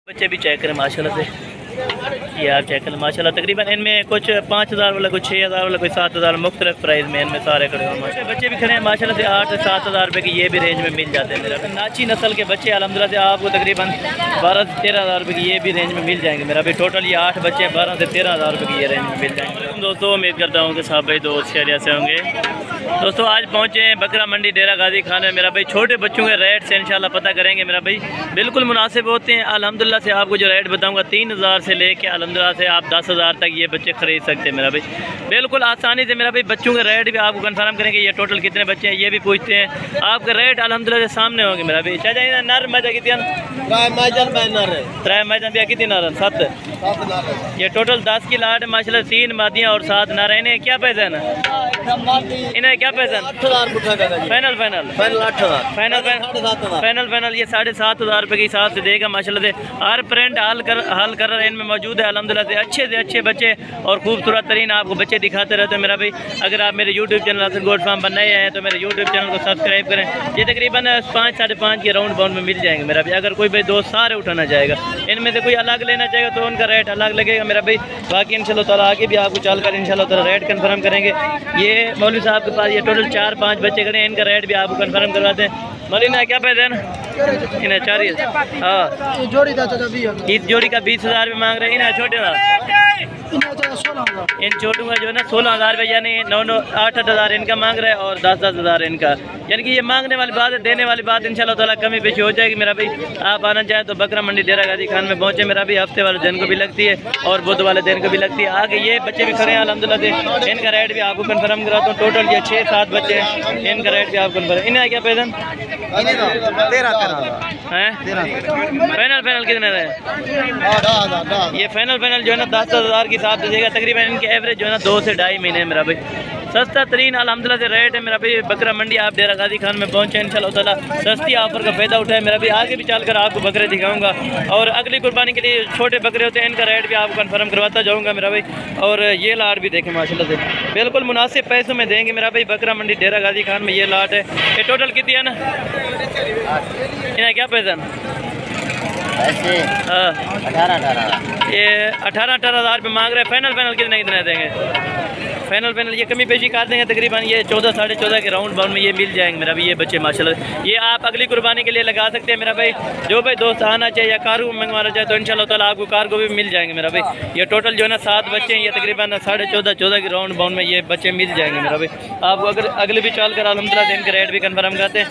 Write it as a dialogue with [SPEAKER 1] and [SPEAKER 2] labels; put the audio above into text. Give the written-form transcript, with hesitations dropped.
[SPEAKER 1] बच्चे भी चेक करें माशाल्लाह से, ये आप चेक करें माशाल्लाह। तकरीबन इनमें कुछ 5000 वाला, कुछ 6000 वाला, कुछ 7000 मुख्तलिफ प्राइस में इनमें सारे खड़े हुए हैं। बच्चे भी खड़े हैं माशाल्लाह से 8 से 7000 रुपये की ये भी रेंज में मिल जाते हैं। मेरा नाची नस्ल के बच्चे अल्हम्दुलिल्लाह से आपको तकरीबन 12 से 13000 रुपये की ये भी रेंज में मिल जाएंगे। मेरा भी टोटल ये 8 बच्चे 12 से 13000 रुपये की ये रेंज में मिल जाएंगे। दोस्तों उम्मीद करता हूँ कि साहब भाई दोस्त खैरियत से होंगे। दोस्तों आज पहुँचे हैं बकरा मंडी डेरा गाजी खान में। मेरा भाई छोटे बच्चों के रेट से इंशाल्लाह पता करेंगे। मेरा भाई बिल्कुल मुनासिब होते हैं अल्हम्दुलिल्लाह से। आपको जो रेट बताऊंगा 3000 से लेके अल्हम्दुलिल्लाह से आप 10,000 तक ये बच्चे खरीद सकते हैं। मेरा भाई बिल्कुल आसानी से। मेरा भाई बच्चों के रेट भी आपको कंफर्म करेंगे। ये टोटल कितने बच्चे हैं ये भी पूछते हैं। आपके रेट अल्हम्दुलिल्लाह से सामने होंगे। मेरा भाई चाचा नर मजा कितनी त्रै मजा भी कितनी नर 7 ये टोटल 10 की लाट माशाल्लाह 3 मादियाँ और 7 नर। इन्हें क्या पैसा है ना, इन्हें क्या पैसा फाइनल ये 7,500 रुपये के हिसाब से देगा माशाल्लाह से। हर प्रिंट हल कर इनमें मौजूद है अल्हम्दुलिल्लाह से। अच्छे बच्चे और खूबसूरत तरीन आपको बच्चे दिखाते रहते हैं। मेरा भाई अगर आप मेरे यूट्यूब चैनल हासिल गोट फार्म पर नए हैं तो मेरे यूट्यूब चैनल को सब्सक्राइब करें। ये तकरीबन 5 साढ़े 5 के राउंड बाउंड में मिल जाएंगे। मेरा भाई अगर कोई भाई दोस्त सारे उठाना चाहेगा, इनमें से कोई अलग लेना चाहेगा तो उनका रेट अलग लगेगा। मेरा भाई बाकी इंशाल्लाह ताला आगे भी आपको चलकर इंशाल्लाह ताला रेट कंफर्म करेंगे। ये मौलवी साहब के पास ये टोटल 4-5 बच्चे खड़े हैं, इनका रेट भी आपको कंफर्म करवाते हैं। मौलवी क्या पैसे हैं इन्हें 4 हाँ इस जोड़ी का 20,000 रुपये मांग रहे हैं। इन्हें छोटे इन छोटू का जो है ना 16,000 रुपये यानी 9-8 इनका मांग रहा है और 10-10 इनका। यानी कि ये मांगने वाली बात है, देने वाली बात इंशाल्लाह ताला कमी पेशी हो जाएगी। मेरा भाई आप आना चाहें तो बकरा मंडी डेरा गाजी खान में पहुंचे। मेरा भी हफ्ते वाले दिन को भी लगती है और बुध वाले दिन को भी लगती है। आगे ये बच्चे भी खड़े हैं अल्हम्दुलिल्लाह से। इनका रेट भी आपको कन्फर्म कराता हूँ। टोटल ये 6-7 बच्चे हैं, इनका रेट भी आपको कन्फर्म। इन्हें क्या पैसा फाइनल कितने रहे? ये फाइनल जो है ना 10,000 के हिसाब से देगा। तकरीबन इनके एवरेज जो है ना 2 से 2.5 महीने। मेरा भाई सस्ता तरीन अल्हम्दुलिल्लाह से रेट है। मेरा भाई बकरा मंडी आप डेरा गाजी खान में पहुंचे इंशाल्लाह ताला सस्ती ऑफर का फ़ायदा उठाए। मेरा भाई आगे भी चलकर आपको बकरे दिखाऊंगा और अगली कुर्बानी के लिए छोटे बकरे होते हैं, इनका रेट भी आपको कंफर्म करवाता जाऊंगा मेरा भाई। और ये लाट भी देखें माशाल्लाह से बिल्कुल मुनासिब पैसों में देंगे। मेरा भाई बकरा मंडी डेरा गाजी खान में ये लाट है। ये टोटल कितनी है ना, इन्हें क्या पैसा हाँ 18 ये 18,000 रुपये मांग रहे हैं। फाइनल कितने देंगे? फाइनल ये कमी पेशी कर देंगे। तकरीबन ये 14 साढ़े 14 के राउंड बाउंड में ये मिल जाएंगे। मेरा भाई ये बच्चे माशाल्लाह ये आप अगली कुर्बानी के लिए लगा सकते हैं। मेरा भाई जो भाई दोस्त आना चाहिए या कार्गो मंगवाना चाहे तो इंशाल्लाह ताला आपको कार्गो भी मिल जाएंगे। मेरा भाई ये टोटल जो है ना 7 बच्चे हैं। ये तकरीबन 14.5 के राउंड बाउंड में ये बच्चे मिल जाएंगे। मेरा भाई आपको अगर अगले भी चाल कर अल्हम्दुलिल्लाह इनके रेट भी कन्फर्म करते हैं।